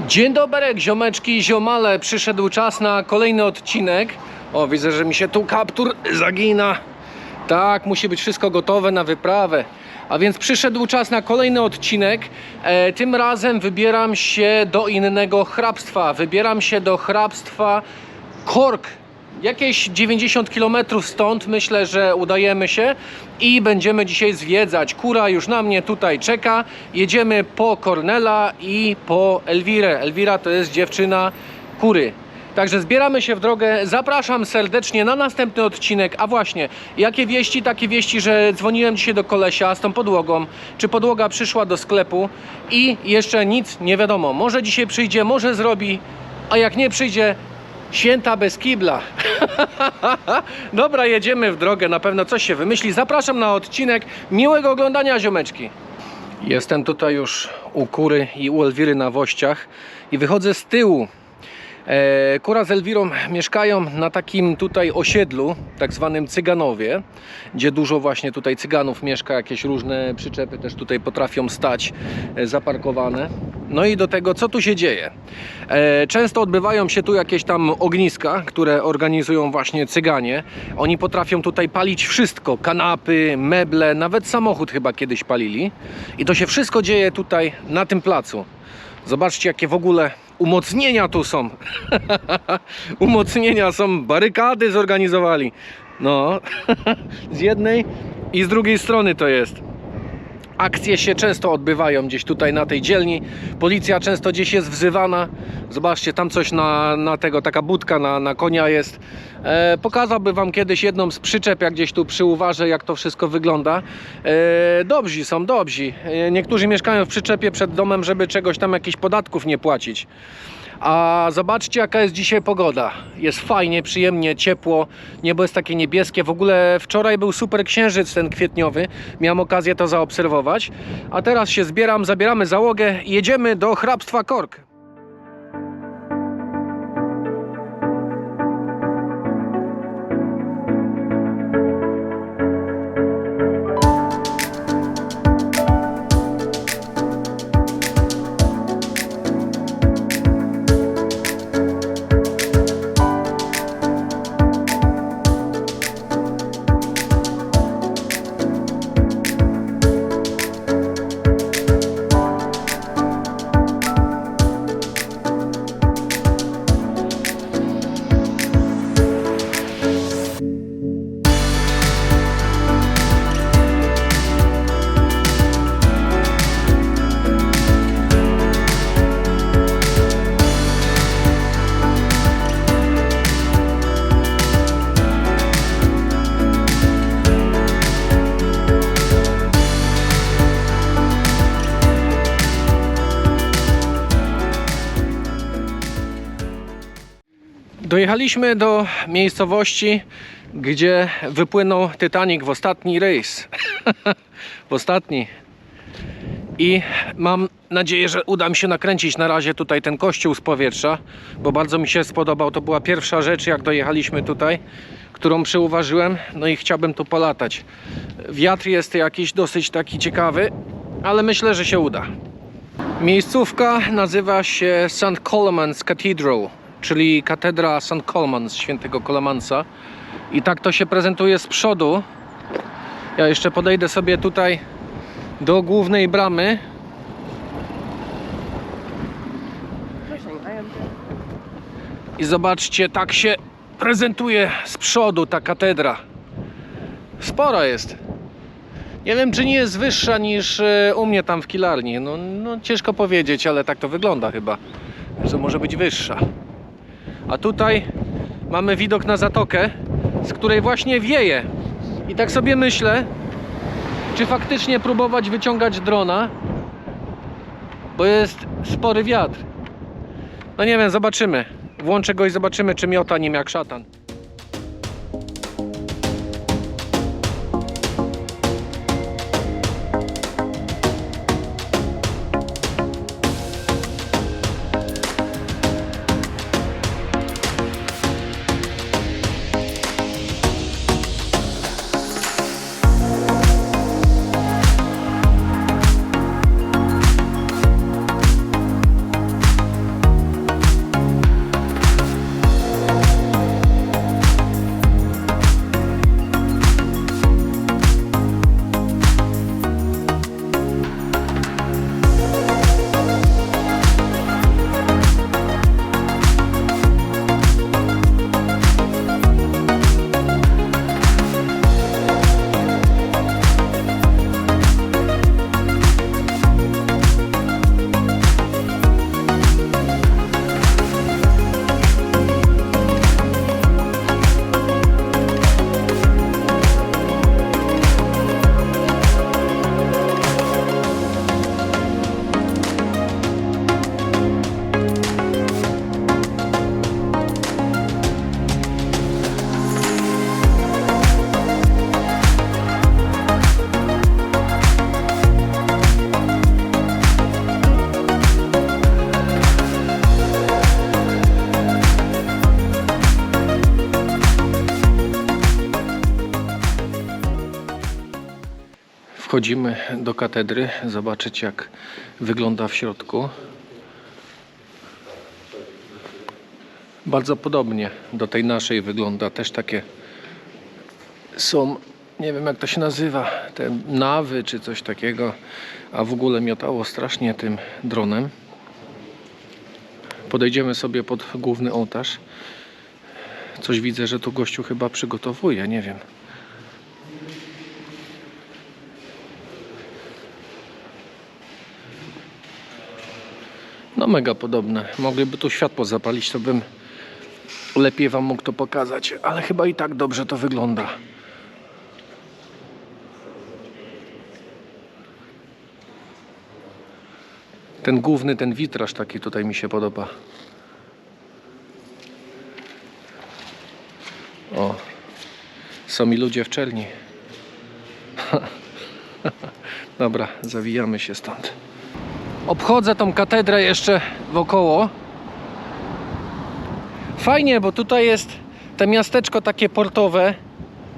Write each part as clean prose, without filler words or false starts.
Dzień dobry, ziomeczki i ziomale. Przyszedł czas na kolejny odcinek. O, widzę, że mi się tu kaptur zagina. Tak, musi być wszystko gotowe na wyprawę. A więc przyszedł czas na kolejny odcinek. Tym razem wybieram się do innego hrabstwa. Wybieram się do hrabstwa Cork. Jakieś 90 km stąd. Myślę, że udajemy się i będziemy dzisiaj zwiedzać. Kura już na mnie tutaj czeka. Jedziemy po Cornela i po Elwirę. Elwira to jest dziewczyna Kury. Także zbieramy się w drogę. Zapraszam serdecznie na następny odcinek. A właśnie, jakie wieści? Takie wieści, że dzwoniłem dzisiaj do kolesia z tą podłogą. Czy podłoga przyszła do sklepu i jeszcze nic nie wiadomo. Może dzisiaj przyjdzie, może zrobi, a jak nie przyjdzie, święta bez kibla. Dobra, jedziemy w drogę, na pewno coś się wymyśli. Zapraszam na odcinek. Miłego oglądania, ziomeczki. Jestem tutaj już u Kury i u Elwiry na Wościach i wychodzę z tyłu. Kura z Elwirą mieszkają na takim tutaj osiedlu, tak zwanym Cyganowie, gdzie dużo właśnie tutaj Cyganów mieszka, jakieś różne przyczepy też tutaj potrafią stać zaparkowane. No i do tego, co tu się dzieje? Często odbywają się tu jakieś tam ogniska, które organizują właśnie Cyganie. Oni potrafią tutaj palić wszystko, kanapy, meble, nawet samochód chyba kiedyś palili. I to się wszystko dzieje tutaj na tym placu. Zobaczcie, jakie w ogóle umocnienia tu są. Umocnienia są, barykady zorganizowali. No, z jednej i z drugiej strony to jest. Akcje się często odbywają gdzieś tutaj na tej dzielni. Policja często gdzieś jest wzywana. Zobaczcie, tam coś na tego, taka budka na konia jest. Pokazałby wam kiedyś jedną z przyczep, jak gdzieś tu przy Uwarze, jak to wszystko wygląda. Dobrzy są, dobrzy. Niektórzy mieszkają w przyczepie przed domem, żeby czegoś tam, jakichś podatków nie płacić. A zobaczcie, jaka jest dzisiaj pogoda. Jest fajnie, przyjemnie, ciepło. Niebo jest takie niebieskie. W ogóle wczoraj był super księżyc ten kwietniowy. Miałem okazję to zaobserwować. A teraz się zbieram, zabieramy załogę i jedziemy do hrabstwa Cork. Dojechaliśmy do miejscowości, gdzie wypłynął Titanic w ostatni rejs. W ostatni. I mam nadzieję, że uda mi się nakręcić na razie tutaj ten kościół z powietrza, bo bardzo mi się spodobał. To była pierwsza rzecz, jak dojechaliśmy tutaj, którą przyuważyłem. No i chciałbym tu polatać. Wiatr jest jakiś dosyć taki ciekawy, ale myślę, że się uda. Miejscówka nazywa się St. Coleman's Cathedral, czyli katedra St. Coleman, świętego Colemansa. I tak to się prezentuje z przodu. Ja jeszcze podejdę sobie tutaj do głównej bramy. I zobaczcie, tak się prezentuje z przodu ta katedra. Spora jest. Nie wiem, czy nie jest wyższa niż u mnie tam w Kilarni. No ciężko powiedzieć, ale tak to wygląda chyba, że może być wyższa. A tutaj mamy widok na zatokę, z której właśnie wieje. I tak sobie myślę, czy faktycznie próbować wyciągać drona, bo jest spory wiatr. No nie wiem, zobaczymy. Włączę go i zobaczymy, czy miota nim jak szatan. Wchodzimy do katedry, zobaczyć jak wygląda w środku. Bardzo podobnie do tej naszej wygląda, też takie są, nie wiem jak to się nazywa, te nawy czy coś takiego, a w ogóle miotało strasznie tym dronem. Podejdziemy sobie pod główny ołtarz. Coś widzę, że tu gościu chyba przygotowuje, nie wiem. No mega podobne. Mogliby tu światło zapalić, to bym lepiej wam mógł to pokazać, ale chyba i tak dobrze to wygląda. Ten główny, ten witraż taki tutaj mi się podoba. O, są mi ludzie w czerni. Dobra, zawijamy się stąd. Obchodzę tą katedrę jeszcze wokoło. Fajnie, bo tutaj jest to miasteczko takie portowe.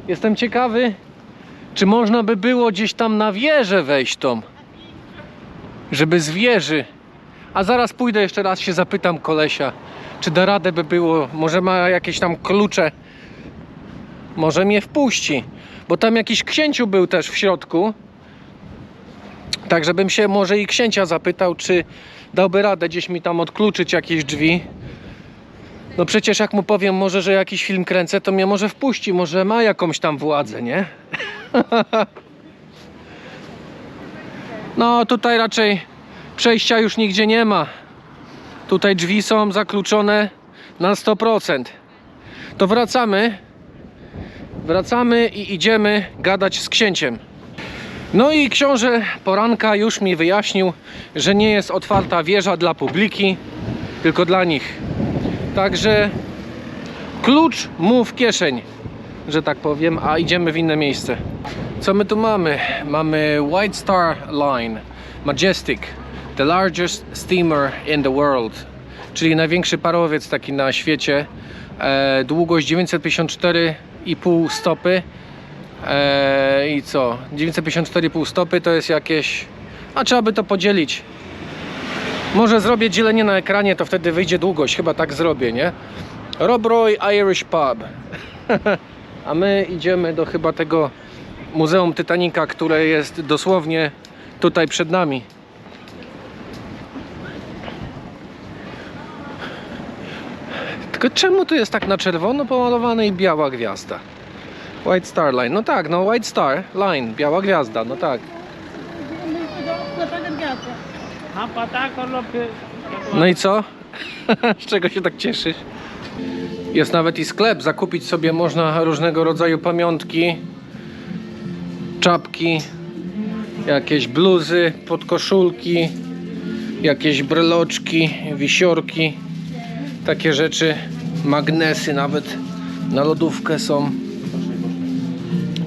Jestem ciekawy, czy można by było gdzieś tam na wieżę wejść tą, żeby z wieży. A zaraz pójdę jeszcze raz, się zapytam kolesia, czy da radę by było, może ma jakieś tam klucze, może mnie wpuści, bo tam jakiś księciu był też w środku. Tak, żebym się może i księcia zapytał, czy dałby radę gdzieś mi tam odkluczyć jakieś drzwi. No przecież jak mu powiem może, że jakiś film kręcę, to mnie może wpuści, może ma jakąś tam władzę, nie? No tutaj raczej przejścia już nigdzie nie ma. Tutaj drzwi są zakluczone na 100%. To wracamy i idziemy gadać z księciem. No i książę poranka już mi wyjaśnił, że nie jest otwarta wieża dla publiki, tylko dla nich. Także klucz mu w kieszeń, że tak powiem, a idziemy w inne miejsce. Co my tu mamy? Mamy White Star Line Majestic, the largest steamer in the world, czyli największy parowiec taki na świecie. Długość 954,5 stopy. I co? 954,5 stopy to jest jakieś... A trzeba by to podzielić. Może zrobię dzielenie na ekranie, to wtedy wyjdzie długość. Chyba tak zrobię, nie? Rob Roy Irish Pub. A my idziemy do chyba tego Muzeum Titanica, które jest dosłownie tutaj przed nami. Tylko czemu tu jest tak na czerwono pomalowane i biała gwiazda? White Star Line, no tak, no White Star Line, biała gwiazda, no tak. No i co? Z czego się tak cieszysz? Jest nawet i sklep, zakupić sobie można różnego rodzaju pamiątki, czapki, jakieś bluzy, podkoszulki, jakieś breloczki, wisiorki, takie rzeczy, magnesy nawet na lodówkę są.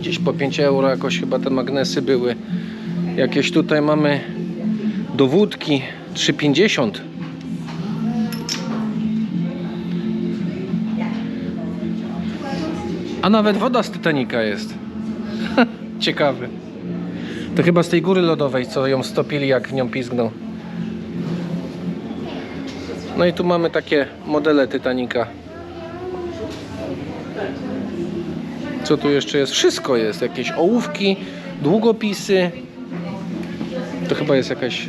Gdzieś po 5 euro jakoś chyba te magnesy były. Jakieś tutaj mamy do wódki 3,50. A nawet woda z Titanica jest. Ciekawy. To chyba z tej góry lodowej, co ją stopili, jak w nią pizgnął. No i tu mamy takie modele Titanica. Co tu jeszcze jest? Wszystko jest. Jakieś ołówki, długopisy. To chyba jest jakaś...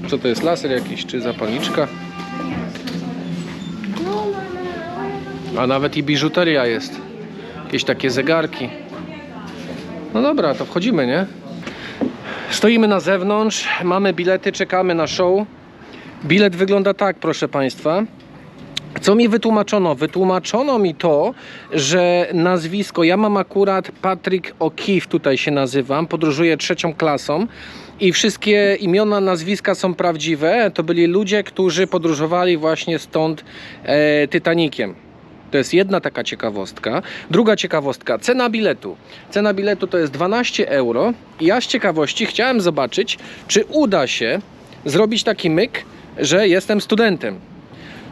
Co to jest? Laser jakiś czy zapalniczka? A nawet i biżuteria jest. Jakieś takie zegarki. No dobra, to wchodzimy, nie? Stoimy na zewnątrz, mamy bilety, czekamy na show. Bilet wygląda tak, proszę Państwa. Co mi wytłumaczono? Wytłumaczono mi to, że nazwisko, ja mam akurat Patrick O'Keefe, tutaj się nazywam, podróżuję 3. klasą i wszystkie imiona, nazwiska są prawdziwe. To byli ludzie, którzy podróżowali właśnie stąd Titanikiem. To jest jedna taka ciekawostka. Druga ciekawostka, cena biletu. Cena biletu to jest 12 euro. I ja z ciekawości chciałem zobaczyć, czy uda się zrobić taki myk, że jestem studentem.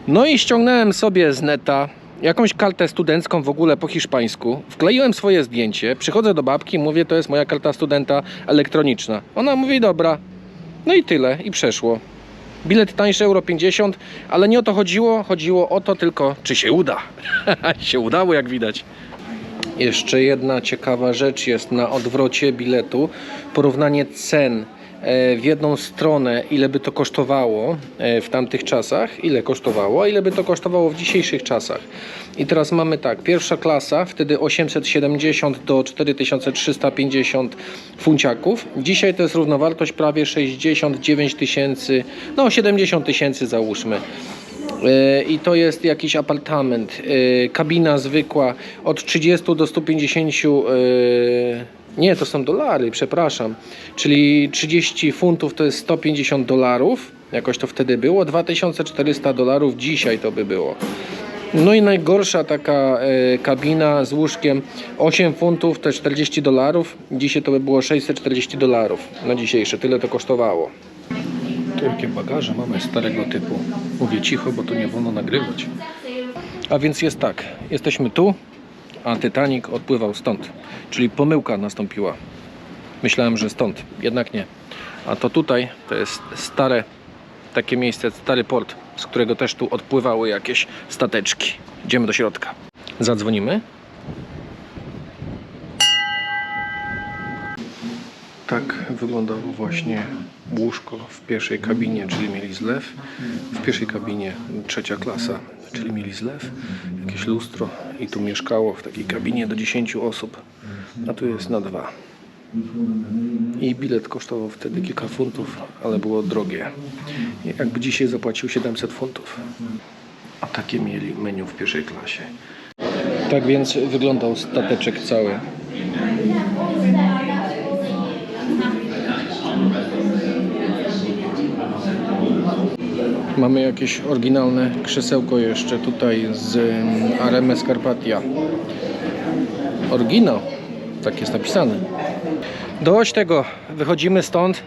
No i ściągnąłem sobie z neta jakąś kartę studencką w ogóle po hiszpańsku, wkleiłem swoje zdjęcie, przychodzę do babki, mówię, to jest moja karta studenta elektroniczna. Ona mówi, dobra. No i tyle, i przeszło. Bilet tańszy euro 50, ale nie o to chodziło. Chodziło o to tylko, czy się uda. Się udało, jak widać. Jeszcze jedna ciekawa rzecz jest na odwrocie biletu. Porównanie cen w jedną stronę, ile by to kosztowało w tamtych czasach, ile kosztowało, a ile by to kosztowało w dzisiejszych czasach. I teraz mamy tak, pierwsza klasa, wtedy 870 do 4350 funciaków. Dzisiaj to jest równowartość prawie 69 tysięcy, no 70 tysięcy załóżmy. I to jest jakiś apartament, kabina zwykła od 30 do 150, nie, to są dolary, przepraszam, czyli 30 funtów to jest 150 dolarów, jakoś to wtedy było, 2400 dolarów dzisiaj to by było. No i najgorsza taka kabina z łóżkiem 8 funtów to 40 dolarów, dzisiaj to by było 640 dolarów na dzisiejsze, tyle to kosztowało. Tu jakie bagaże mamy starego typu. Mówię cicho, bo tu nie wolno nagrywać. A więc jest tak, jesteśmy tu, a Titanic odpływał stąd. Czyli pomyłka nastąpiła. Myślałem, że stąd, jednak nie. A to tutaj, to jest stare takie miejsce, stary port, z którego też tu odpływały jakieś stateczki. Idziemy do środka. Zadzwonimy. Tak wyglądało właśnie łóżko w pierwszej kabinie, czyli mieli zlew. W pierwszej kabinie trzecia klasa, czyli mieli zlew, jakieś lustro i tu mieszkało w takiej kabinie do 10 osób, a tu jest na 2. I bilet kosztował wtedy kilka funtów, ale było drogie. Jakby dzisiaj zapłacił 700 funtów. A takie mieli menu w pierwszej klasie. Tak więc wyglądał stateczek cały. Mamy jakieś oryginalne krzesełko jeszcze tutaj z Aremes Carpatia. Oryginał, tak jest napisane. Dość tego, wychodzimy stąd.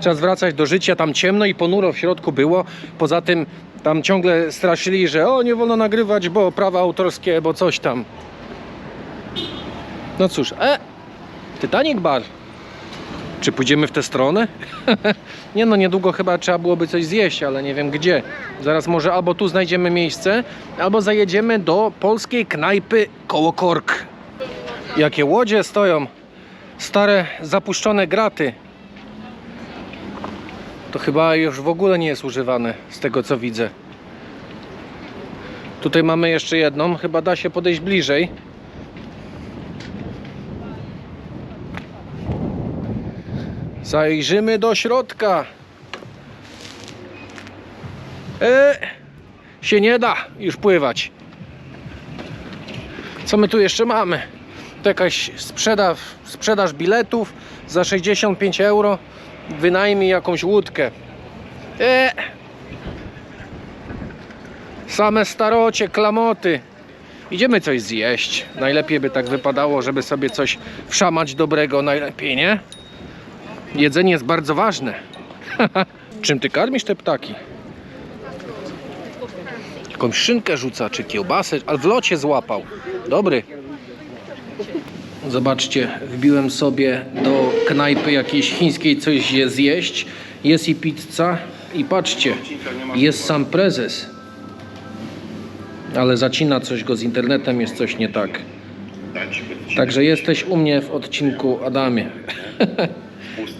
Czas wracać do życia, tam ciemno i ponuro w środku było. Poza tym tam ciągle straszyli, że o, nie wolno nagrywać, bo prawa autorskie, bo coś tam. No cóż, Titanic Bar. Czy pójdziemy w tę stronę? Nie no, niedługo chyba trzeba byłoby coś zjeść, ale nie wiem gdzie. Zaraz może albo tu znajdziemy miejsce, albo zajedziemy do polskiej knajpy koło Kork. Jakie łodzie stoją. Stare, zapuszczone graty. To chyba już w ogóle nie jest używane, z tego co widzę. Tutaj mamy jeszcze jedną, chyba da się podejść bliżej. Zajrzymy do środka. Się nie da już pływać. Co my tu jeszcze mamy? To jakaś sprzedaż biletów za 65 euro. Wynajmij jakąś łódkę. Same starocie, klamoty. Idziemy coś zjeść. Najlepiej by tak wypadało, żeby sobie coś wszamać dobrego. Najlepiej, nie? Jedzenie jest bardzo ważne. Czym ty karmisz te ptaki? Jakąś szynkę rzuca, czy kiełbasę, ale w locie złapał. Dobry. Zobaczcie, wbiłem sobie do knajpy jakiejś chińskiej coś zjeść. Jest i pizza. I patrzcie, jest sam prezes. Ale zacina coś go z internetem, jest coś nie tak. Także jesteś u mnie w odcinku, Adamie.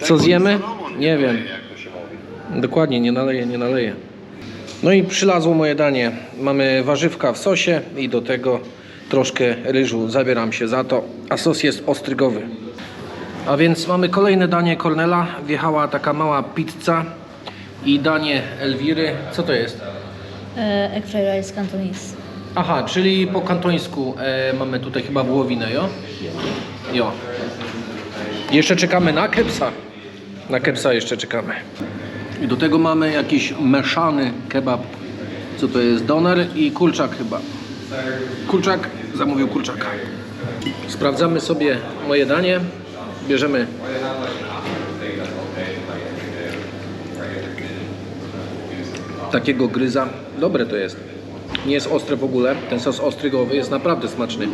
Co zjemy? Nie wiem. Dokładnie, nie naleję. No i przylazło moje danie. Mamy warzywka w sosie i do tego troszkę ryżu. Zabieram się za to. A sos jest ostrygowy. A więc mamy kolejne danie Kornela. Wjechała taka mała pizza i danie Elwiry. Co to jest? Egg fried rice Cantonese. Aha, czyli po kantońsku mamy tutaj chyba wołowinę, jo? Jo. Jeszcze czekamy na kepsa. Na kepsa jeszcze czekamy. I do tego mamy jakiś mieszany kebab. Co to jest? Doner i kurczak chyba. Kurczak, zamówił kurczaka. Sprawdzamy sobie moje danie. Bierzemy takiego gryza. Dobre to jest. Nie jest ostre w ogóle. Ten sos ostrygowy jest naprawdę smaczny.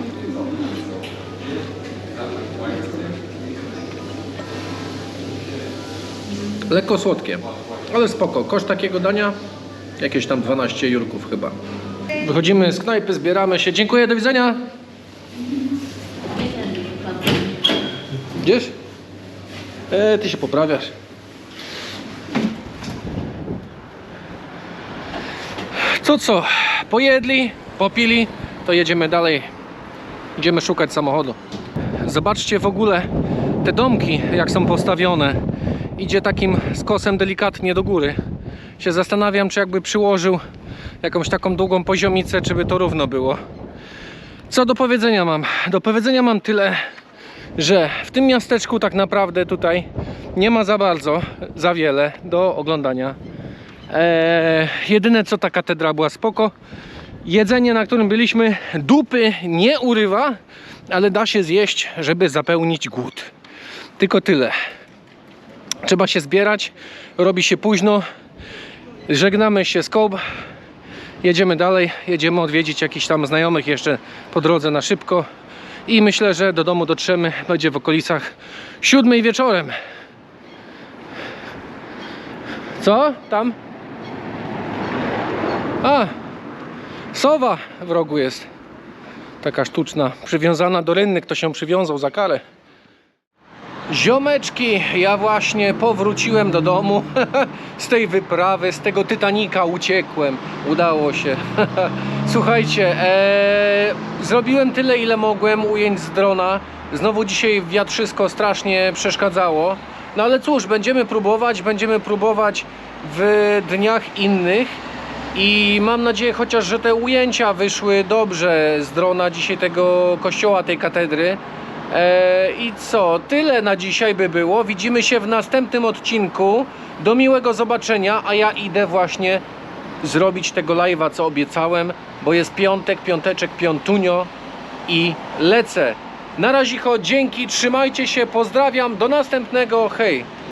Lekko słodkie, ale spoko. Koszt takiego dania jakieś tam 12 jurków chyba. Wychodzimy z knajpy, zbieramy się. Dziękuję, do widzenia. Gdzieś? Ty się poprawiasz. To co? Pojedli, popili, to jedziemy dalej. Idziemy szukać samochodu. Zobaczcie w ogóle te domki, jak są postawione. Idzie takim skosem delikatnie do góry. Się zastanawiam, czy jakby przyłożył jakąś taką długą poziomicę, czy by to równo było. Co do powiedzenia mam? Do powiedzenia mam tyle, że w tym miasteczku tak naprawdę tutaj nie ma za wiele do oglądania. Jedyne co, ta katedra była spoko. Jedzenie, na którym byliśmy, dupy nie urywa, ale da się zjeść, żeby zapełnić głód. Tylko tyle. Trzeba się zbierać, robi się późno. Żegnamy się z Kobe. Jedziemy dalej, jedziemy odwiedzić jakichś tam znajomych jeszcze po drodze na szybko. I myślę, że do domu dotrzemy, będzie w okolicach 7 wieczorem. Co? Tam? A! Sowa w rogu jest. Taka sztuczna, przywiązana do rynny. Ktoś się przywiązał za karę. Ziomeczki, ja właśnie powróciłem do domu z tej wyprawy, z tego Titanica uciekłem. Udało się. Słuchajcie, zrobiłem tyle, ile mogłem ujęć z drona. Znowu dzisiaj wiatrzysko strasznie przeszkadzało. No ale cóż, będziemy próbować w dniach innych. I mam nadzieję chociaż, że te ujęcia wyszły dobrze z drona dzisiaj tego kościoła, tej katedry. I co? Tyle na dzisiaj by było. Widzimy się w następnym odcinku. Do miłego zobaczenia, a ja idę właśnie zrobić tego live'a, co obiecałem, bo jest piątek, piąteczek, piątunio i lecę. Na razie, dzięki, trzymajcie się, pozdrawiam, do następnego, hej!